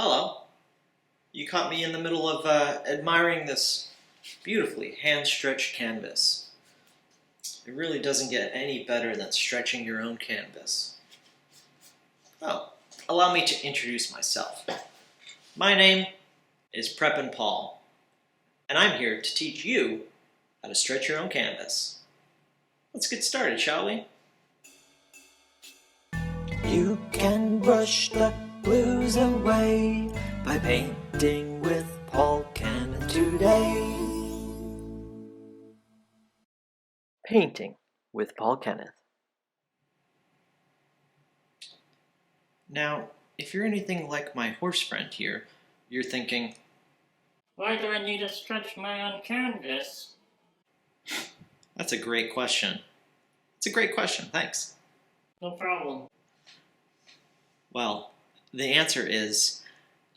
Hello. You caught me in the middle of admiring this beautifully hand-stretched canvas. It really doesn't get any better than stretching your own canvas. Oh, allow me to introduce myself. My name is Preppin Paul, and I'm here to teach you how to stretch your own canvas. Let's get started, shall we? You can brush the blues away by painting with Paul Kenneth today. Painting with Paul Kenneth. Now, if you're anything like my horse friend here, you're thinking, why do I need to stretch my own canvas? that's a great question. It's a great question, thanks. No problem. Well, the answer is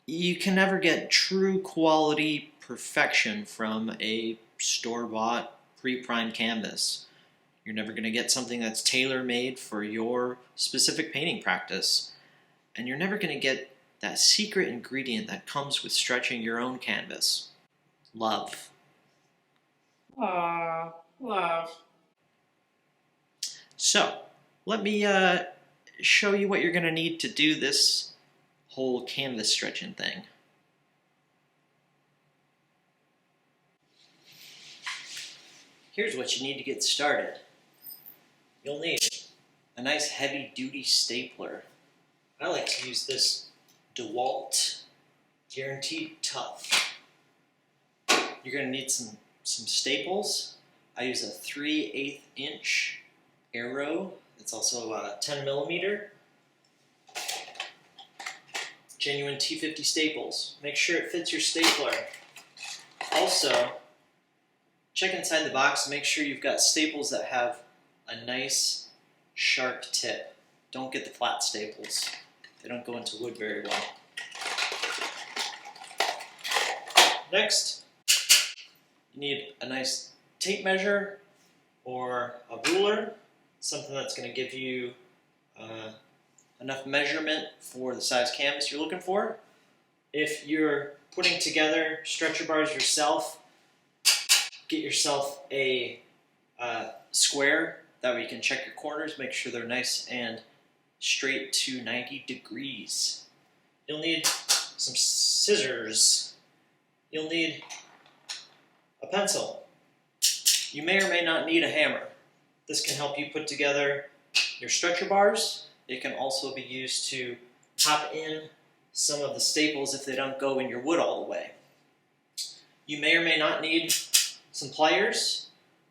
you can never get true quality perfection from a store-bought, pre-primed canvas. You're never going to get something that's tailor-made for your specific painting practice. And you're never going to get that secret ingredient that comes with stretching your own canvas. Love. Aww, love. So, let me show you what you're going to need to do this whole canvas stretching thing. Here's what you need to get started. You'll need a nice heavy-duty stapler. I like to use this DeWalt Guaranteed Tough. You're going to need some staples. I use a 3/8 inch arrow. It's also 10 millimeter. Genuine T50 staples. Make sure it fits your stapler. Also, check inside the box and make sure you've got staples that have a nice sharp tip. Don't get the flat staples. They don't go into wood very well. Next, you need a nice tape measure or a ruler, something that's going to give you enough measurement for the size canvas you're looking for. If you're putting together stretcher bars yourself, get yourself a square. That way you can check your corners, make sure they're nice and straight to 90 degrees. You'll need some scissors. You'll need a pencil. You may or may not need a hammer. This can help you put together your stretcher bars. It can also be used to pop in some of the staples if they don't go in your wood all the way. You may or may not need some pliers.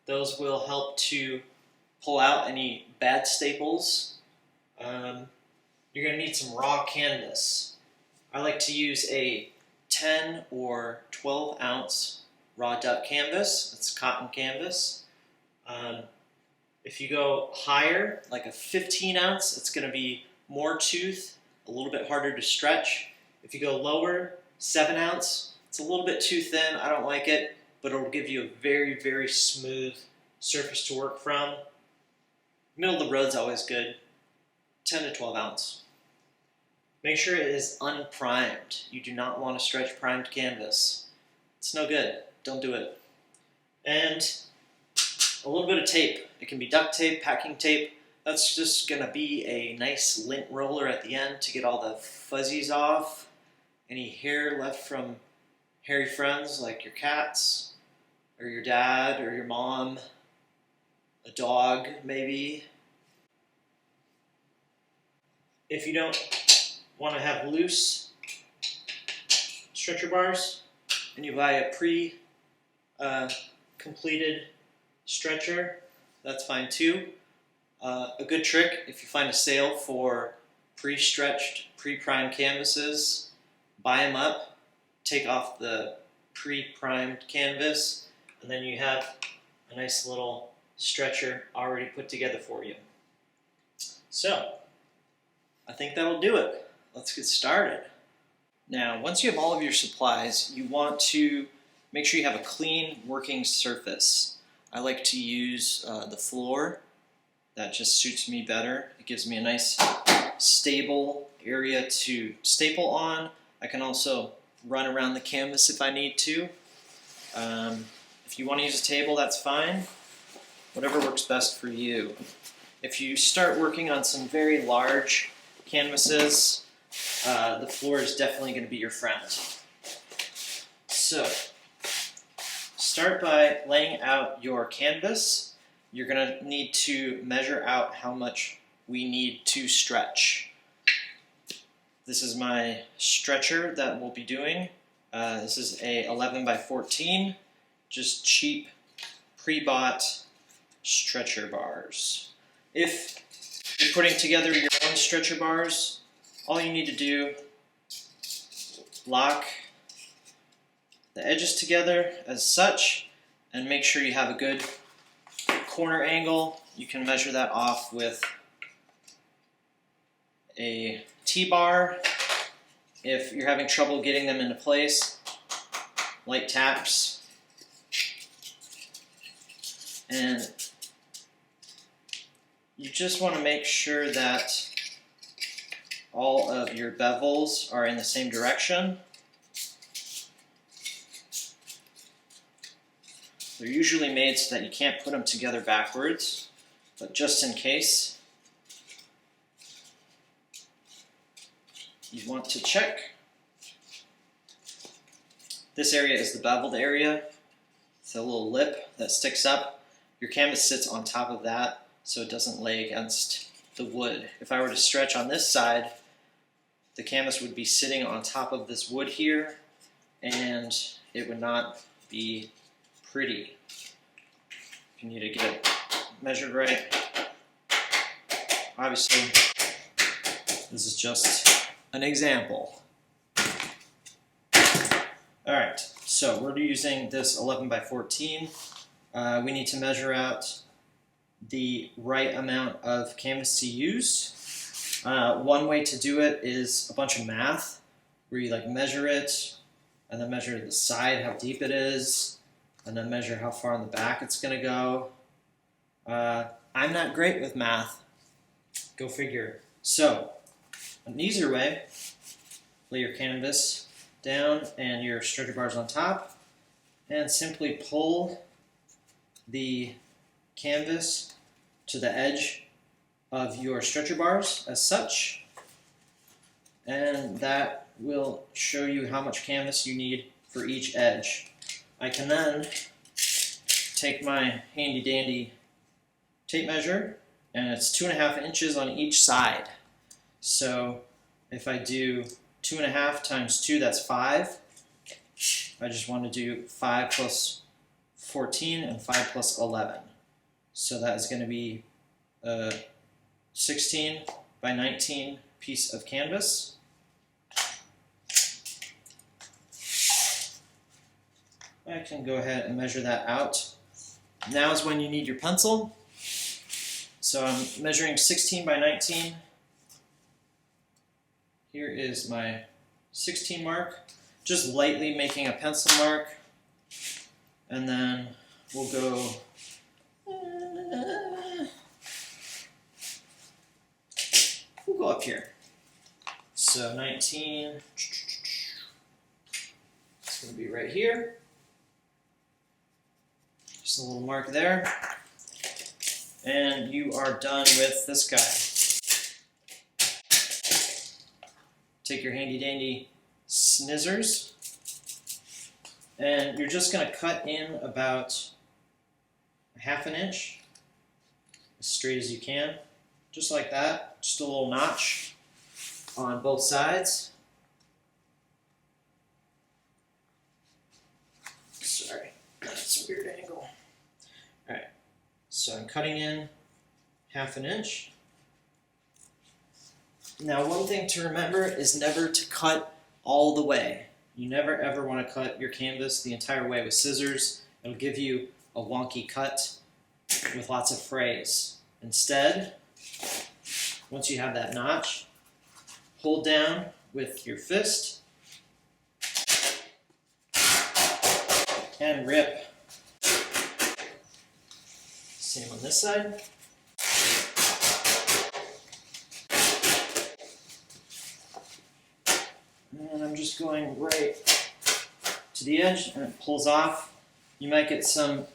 Those will help to pull out any bad staples. You're going to need some raw canvas. I like to use a 10 or 12 ounce raw duck canvas. It's cotton canvas. If you go higher, like a 15 ounce, it's going to be more tooth, a little bit harder to stretch. If you go lower, 7 ounce, it's a little bit too thin. I don't like it, but it'll give you a very, very smooth surface to work from. Middle of the road's always good. 10 to 12 ounce. Make sure it is unprimed. You do not want to stretch primed canvas. It's no good. Don't do it. And a little bit of tape. It can be duct tape, packing tape. That's just going to be a nice lint roller at the end to get all the fuzzies off. Any hair left from hairy friends like your cats, or your dad, or your mom, a dog maybe. If you don't want to have loose stretcher bars and you buy a completed stretcher, that's fine too. A good trick, if you find a sale for pre-stretched, pre-primed canvases, buy them up, take off the pre-primed canvas, and then you have a nice little stretcher already put together for you. So, I think that'll do it. Let's get started. Now, once you have all of your supplies, you want to make sure you have a clean working surface. I like to use the floor. That just suits me better. It gives me a nice stable area to staple on. I can also run around the canvas if I need to. If you want to use a table, that's fine. Whatever works best for you. If you start working on some very large canvases, the floor is definitely going to be your friend. So, start by laying out your canvas. You're going to need to measure out how much we need to stretch. This is my stretcher that we'll be doing. This is a 11 by 14, just cheap, pre-bought stretcher bars. If you're putting together your own stretcher bars, all you need to do, lock the edges together as such, and make sure you have a good corner angle. You can measure that off with a T-bar. If you're having trouble getting them into place, light taps. And you just want to make sure that all of your bevels are in the same direction. They're usually made so that you can't put them together backwards, but just in case, you want to check. This area is the beveled area. It's a little lip that sticks up. Your canvas sits on top of that so it doesn't lay against the wood. If I were to stretch on this side, the canvas would be sitting on top of this wood here, and it would not be pretty. You need to get it measured right. Obviously, this is just an example. Alright, so we're using this 11 by 14. We need to measure out the right amount of canvas to use. One way to do it is a bunch of math, where you measure it, and then measure the side, how deep it is, and then measure how far in the back it's going to go. I'm not great with math. Go figure. So, an easier way, lay your canvas down and your stretcher bars on top, and simply pull the canvas to the edge of your stretcher bars as such, and that will show you how much canvas you need for each edge. I can then take my handy dandy tape measure, and it's 2.5 inches on each side. So if I do 2.5 times 2, that's 5. I just want to do 5 plus 14 and 5 plus 11. So that is going to be a 16 by 19 piece of canvas. I can go ahead and measure that out. Now is when you need your pencil. So I'm measuring 16 by 19. Here is my 16 mark. Just lightly making a pencil mark. And then we'll go up here. So 19, it's going to be right here. Just a little mark there. And you are done with this guy. Take your handy dandy scissors, and you're just going to cut in about 1/2 inch, as straight as you can, just like that. Just a little notch on both sides. Sorry, that's a weird angle. Alright, so I'm cutting in 1/2 inch. Now, one thing to remember is never to cut all the way. You never ever want to cut your canvas the entire way with scissors. It'll give you a wonky cut with lots of frays. Instead, once you have that notch, hold down with your fist and rip. Same on this side. And I'm just just going right to the edge and it pulls off. You might get some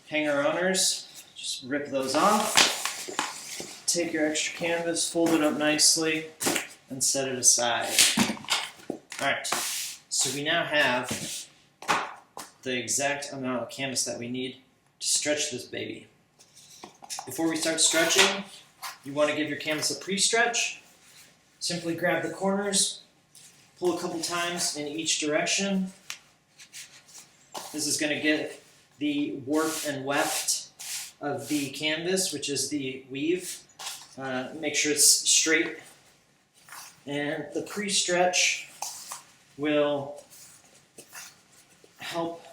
hanger-oners. Just rip those off. Take your extra canvas, fold it up nicely, and set it aside. Alright, so we now have the exact amount of canvas that we need to stretch this baby. Before we start stretching, you want to give your canvas a pre-stretch. Simply grab the corners, pull a couple times in each direction. This is going to get the warp and weft of the canvas, which is the weave. Make sure it's straight. And the pre-stretch will help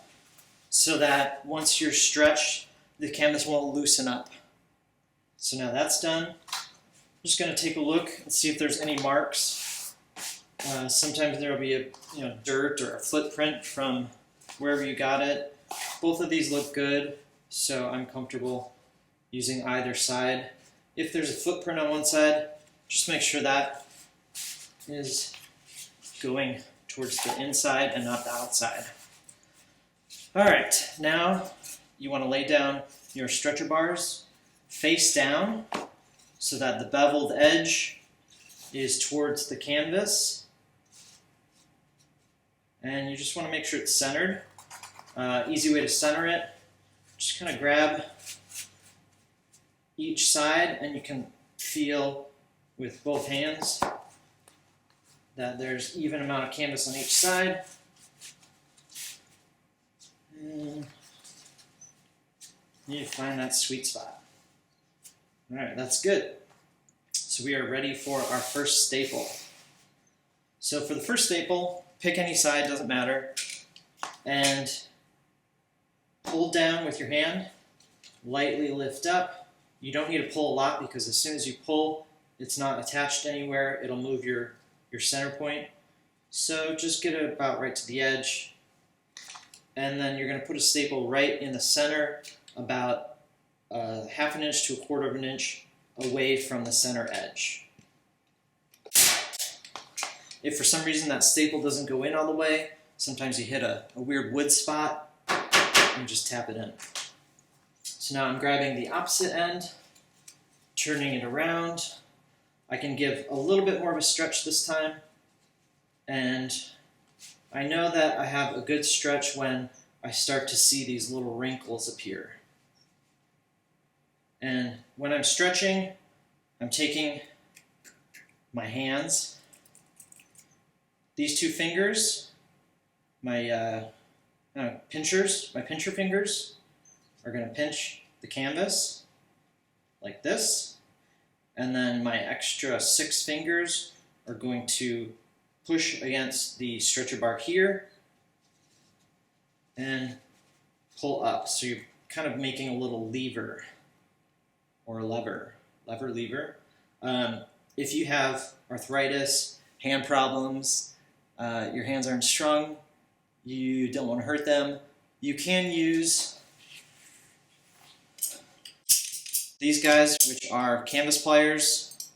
so that once you're stretched, the canvas won't loosen up. So now that's done. I'm just going to take a look and see if there's any marks. Sometimes there will be a dirt or a footprint from wherever you got it. Both of these look good, so I'm comfortable using either side. If there's a footprint on one side, just make sure that is going towards the inside and not the outside. Alright, now you want to lay down your stretcher bars face down so that the beveled edge is towards the canvas. And you just want to make sure it's centered. Easy way to center it, just kind of grab each side and you can feel with both hands that there's even amount of canvas on each side. And you find that sweet spot. Alright, that's good. So we are ready for our first staple. So for the first staple, pick any side, doesn't matter, and pull down with your hand, lightly lift up. You don't need to pull a lot because as soon as you pull, it's not attached anywhere. It'll move your center point. So just get it about right to the edge. And then you're going to put a staple right in the center, about half an inch to a quarter of an inch away from the center edge. If for some reason that staple doesn't go in all the way, sometimes you hit a weird wood spot, and just tap it in. So now I'm grabbing the opposite end, turning it around. I can give a little bit more of a stretch this time, and I know that I have a good stretch when I start to see these little wrinkles appear. And when I'm stretching, I'm taking my hands, these two fingers, my pincher fingers are going to pinch the canvas like this, and then my extra 6 fingers are going to push against the stretcher bar here and pull up. So you're kind of making a little lever or lever. If you have arthritis, hand problems, your hands aren't strong, you don't want to hurt them, you can use these guys, which are canvas pliers.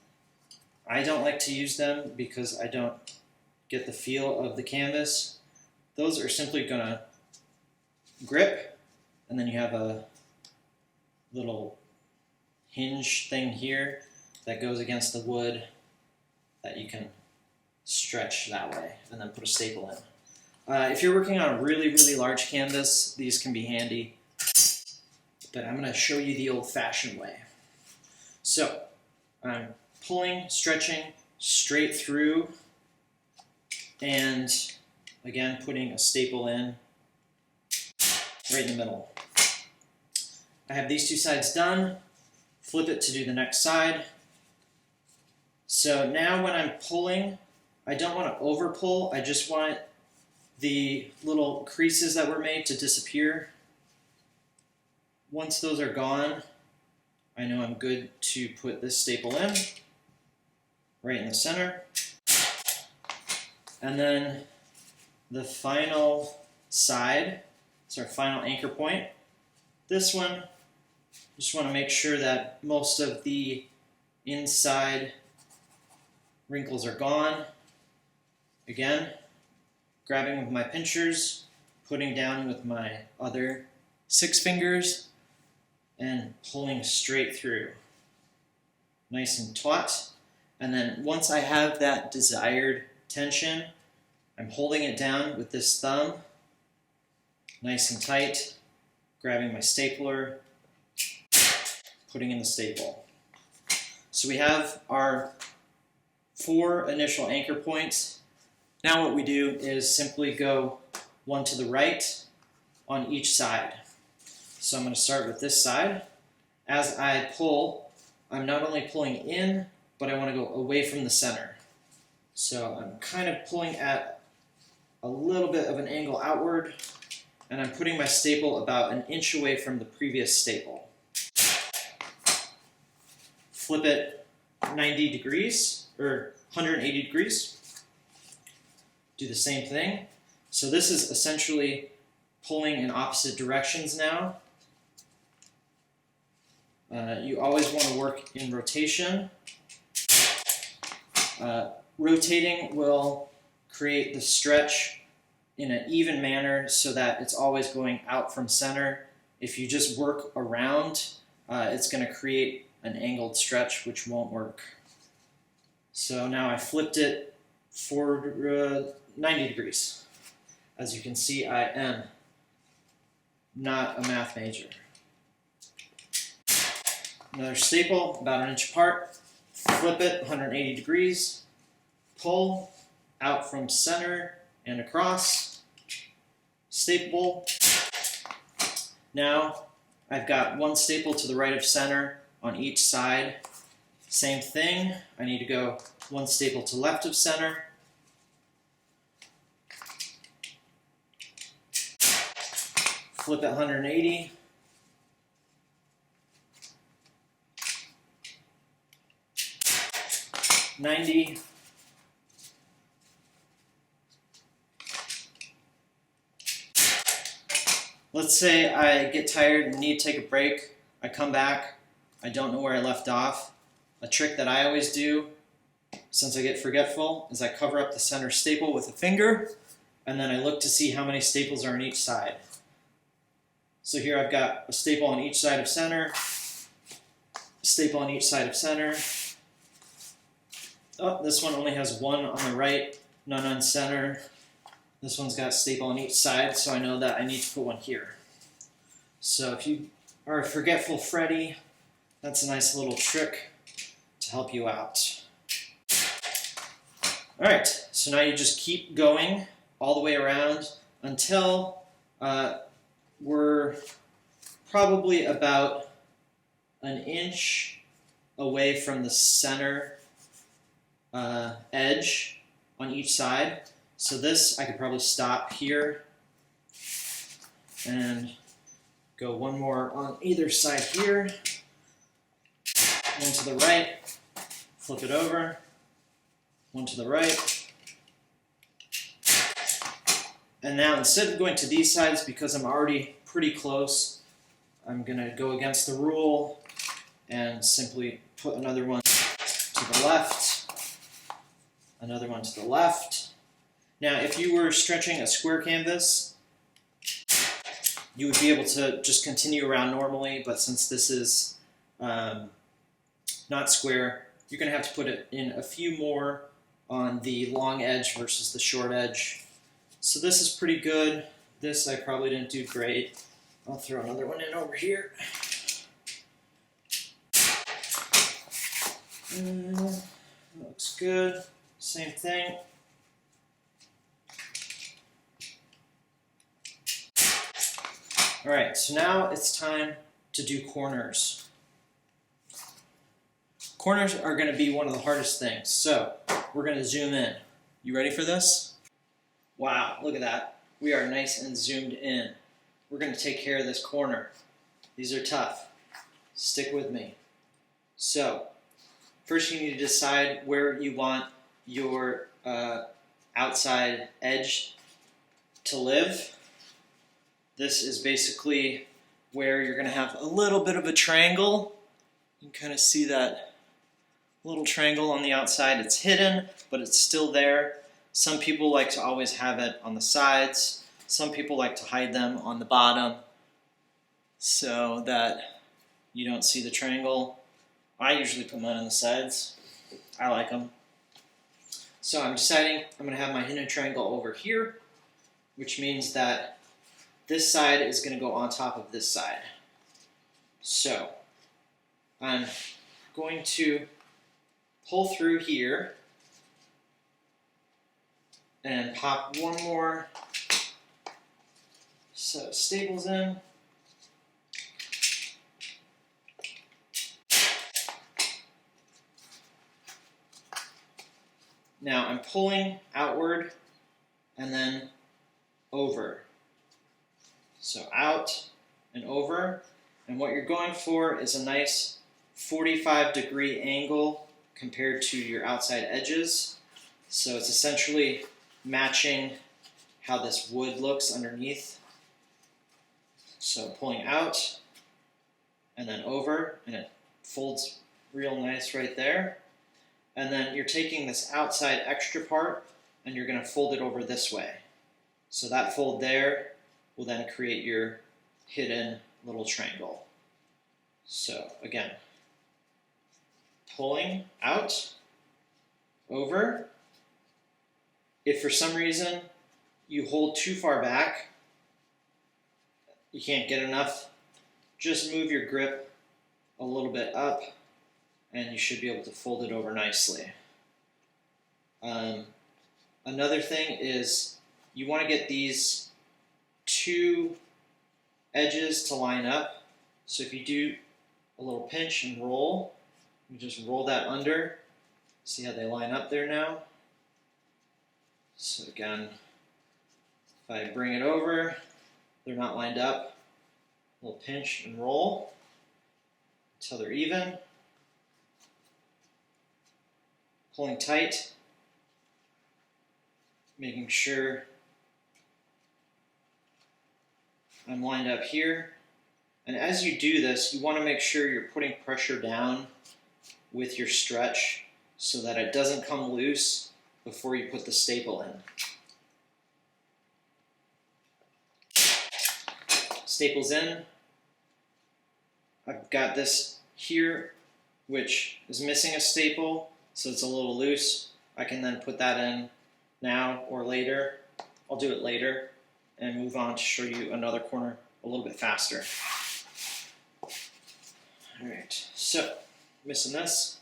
I don't like to use them because I don't get the feel of the canvas. Those are simply going to grip, and then you have a little hinge thing here that goes against the wood that you can stretch that way and then put a staple in. If you're working on a really, really large canvas, these can be handy, but I'm going to show you the old-fashioned way. So I'm pulling, stretching straight through, and again putting a staple in right in the middle. I have these two sides done. Flip it to do the next side. So now when I'm pulling, I don't want to over pull, I just want the little creases that were made to disappear. Once those are gone, I know I'm good to put this staple in, right in the center. And then the final side, it's our final anchor point. This one, just want to make sure that most of the inside wrinkles are gone. Again, grabbing with my pinchers, putting down with my other 6 fingers, and pulling straight through. Nice and taut. And then once I have that desired tension, I'm holding it down with this thumb, nice and tight, grabbing my stapler, putting in the staple. So we have our 4 initial anchor points. Now what we do is simply go one to the right on each side. So I'm going to start with this side. As I pull, I'm not only pulling in, but I want to go away from the center. So I'm kind of pulling at a little bit of an angle outward, and I'm putting my staple about an inch away from the previous staple. Flip it 90 degrees, or 180 degrees. Do the same thing. So this is essentially pulling in opposite directions now. You always want to work in rotation. Rotating will create the stretch in an even manner so that it's always going out from center. If you just work around, it's going to create an angled stretch, which won't work. So now I flipped it for 90 degrees. As you can see, I am not a math major. Another staple, about an inch apart. Flip it 180 degrees. Pull out from center and across. Staple. Now I've got 1 staple to the right of center on each side. Same thing. I need to go 1 staple to left of center. Flip it 180. $90. Let's say I get tired and need to take a break. I come back. I don't know where I left off. A trick that I always do, since I get forgetful, is I cover up the center staple with a finger, and then I look to see how many staples are on each side. So here I've got a staple on each side of center, a staple on each side of center. Oh, this one only has 1 on the right, none on center. This one's got a staple on each side, so I know that I need to put one here. So if you are a forgetful Freddy, that's a nice little trick to help you out. Alright, so now you just keep going all the way around until we're probably about an inch away from the center edge on each side. So this, I could probably stop here and go 1 more on either side here. 1 to the right, flip it over, 1 to the right. And now instead of going to these sides, because I'm already pretty close, I'm going to go against the rule and simply put another one to the left, another one to the left. Now, if you were stretching a square canvas, you would be able to just continue around normally, but since this is not square, you're going to have to put it in a few more on the long edge versus the short edge. So this is pretty good. This I probably didn't do great. I'll throw another one in over here. Looks good. Same thing. Alright, so now it's time to do corners. Corners are going to be one of the hardest things, so we're going to zoom in. You ready for this? Wow, look at that. We are nice and zoomed in. We're going to take care of this corner. These are tough. Stick with me. So, first you need to decide where you want your outside edge to live. This is basically where you're going to have a little bit of a triangle. You can kind of see that little triangle on the outside. It's hidden, but it's still there. Some people like to always have it on the sides. Some people like to hide them on the bottom so that you don't see the triangle. I usually put mine on the sides. I like them. So I'm deciding I'm going to have my hidden triangle over here, which means that this side is going to go on top of this side. So I'm going to pull through here and pop one more set of staples in. Now I'm pulling outward and then over. So out and over, and what you're going for is a nice 45-degree angle compared to your outside edges. So it's essentially matching how this wood looks underneath. So pulling out and then over, and it folds real nice right there. And then you're taking this outside extra part and you're going to fold it over this way. So that fold there will then create your hidden little triangle. So again, pulling out, over. If for some reason you hold too far back, you can't get enough, just move your grip a little bit up and you should be able to fold it over nicely. Another thing is you want to get these two edges to line up. So if you do a little pinch and roll, you just roll that under. See how they line up there now? So again, if I bring it over, they're not lined up. A little pinch and roll until they're even. Pulling tight, making sure I'm lined up here. And as you do this, you want to make sure you're putting pressure down with your stretch so that it doesn't come loose before you put the staple in. Staples in. I've got this here, which is missing a staple, so it's a little loose. I can then put that in now or later. I'll do it later and move on to show you another corner a little bit faster. All right, so missing this.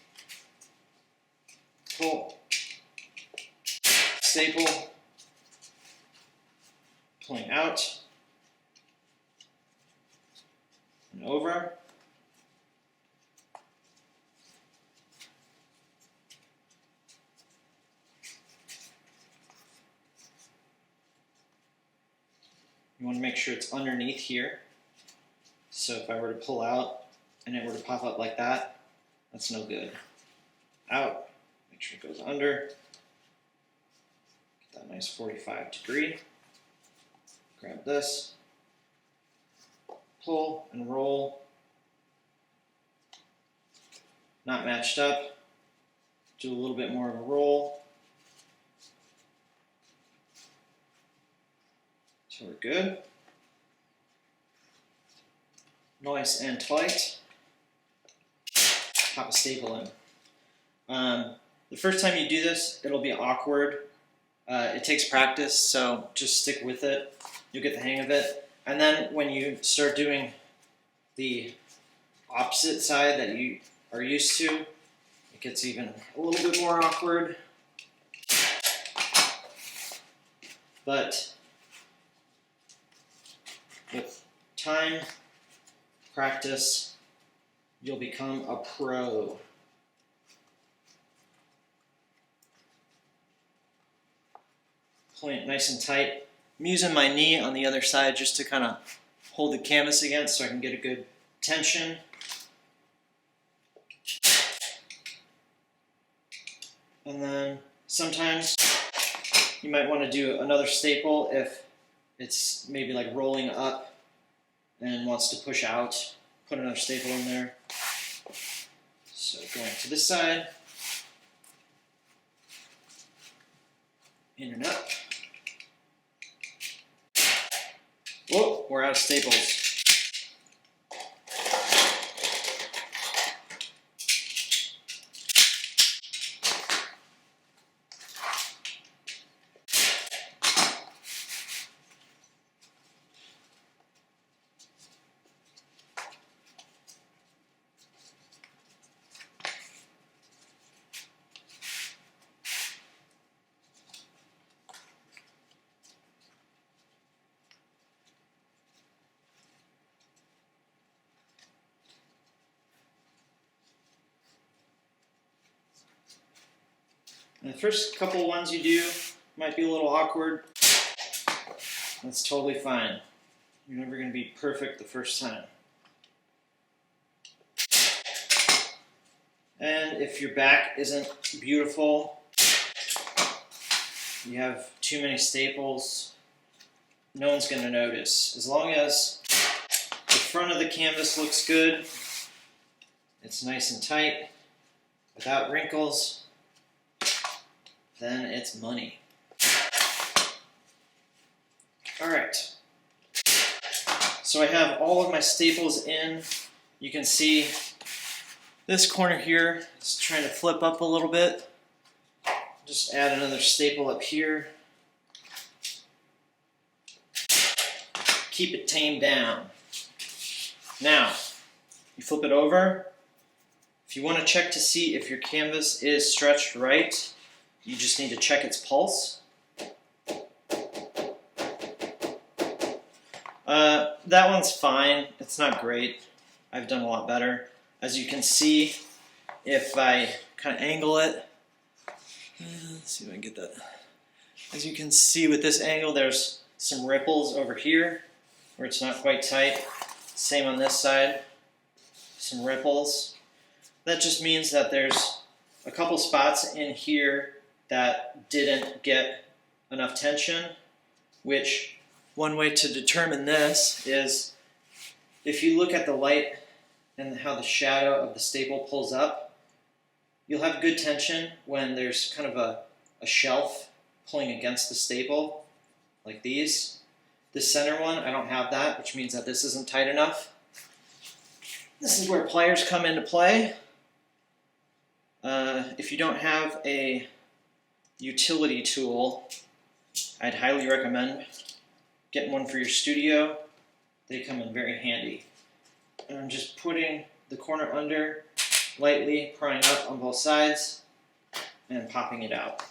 Pull, staple, pulling out and over. You want to make sure it's underneath here. So if I were to pull out and it were to pop up like that, that's no good. Out, make sure it goes under. Get that nice 45-degree. Grab this, pull and roll. Not matched up. Do a little bit more of a roll. So we're good. Nice and tight. Pop a staple in. The first time you do this, it'll be awkward. It takes practice, so just stick with it. You'll get the hang of it. And then when you start doing the opposite side that you are used to, it gets even a little bit more awkward. But with time, practice, you'll become a pro. Pulling it nice and tight. I'm using my knee on the other side just to kind of hold the canvas against so I can get a good tension. And then sometimes you might want to do another staple if it's maybe like rolling up and wants to push out. Put another staple in there. So going to this side in your nut. Whoa, we're out of staples. And the first couple ones you do might be a little awkward. That's totally fine. You're never going to be perfect the first time. And if your back isn't beautiful, you have too many staples, no one's going to notice. As long as the front of the canvas looks good, it's nice and tight, without wrinkles, then it's money. Alright, so I have all of my staples in. You can see this corner here is trying to flip up a little bit. Just add another staple up here. Keep it tamed down. Now, you flip it over. If you want to check to see if your canvas is stretched right, you just need to check its pulse. That one's fine. It's not great. I've done a lot better. As you can see, if I kind of angle it, let's see if I can get that. As you can see with this angle, there's some ripples over here where it's not quite tight. Same on this side, some ripples. That just means that there's a couple spots in here that didn't get enough tension, which one way to determine this is if you look at the light and how the shadow of the staple pulls up, you'll have good tension when there's kind of a shelf pulling against the staple, like these. This center one, I don't have that, which means that this isn't tight enough. This is where pliers come into play. If you don't have a utility tool, I'd highly recommend getting one for your studio. They come in very handy. And I'm just putting the corner under, lightly prying up on both sides, and popping it out.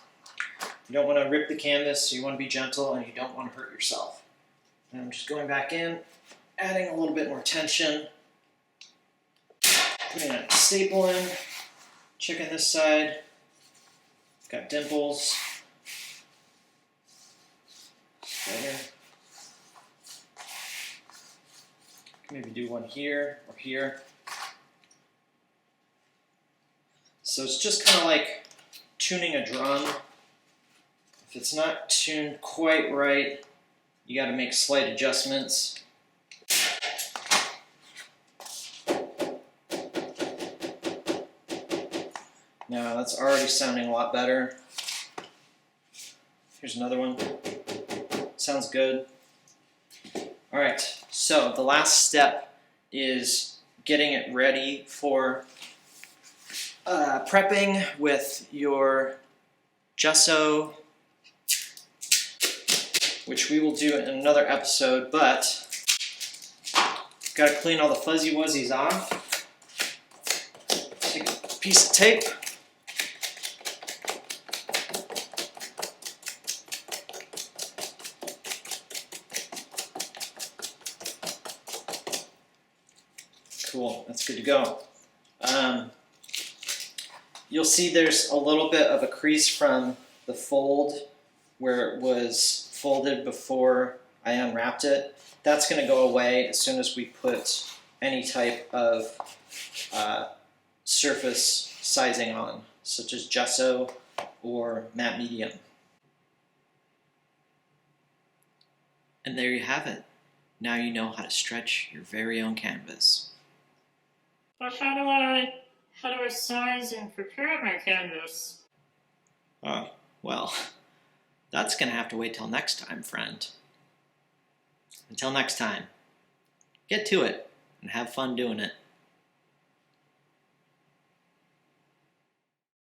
You don't want to rip the canvas, so you want to be gentle, and you don't want to hurt yourself. And I'm just going back in, adding a little bit more tension, putting a staple in, checking this side. Got dimples. Better. Maybe do one here or here. So it's just kind of like tuning a drum. If it's not tuned quite right, you got to make slight adjustments. Now that's already sounding a lot better. Here's another one. Sounds good. All right, so the last step is getting it ready for prepping with your gesso, which we will do in another episode, but got to clean all the fuzzy wuzzies off. Take a piece of tape. Cool, that's good to go. You'll see there's a little bit of a crease from the fold where it was folded before I unwrapped it. That's going to go away as soon as we put any type of surface sizing on, such as gesso or matte medium. And there you have it. Now you know how to stretch your very own canvas. But how do I size and prepare my canvas? Well, That's going to have to wait till next time, friend. Until next time, get to it and have fun doing it.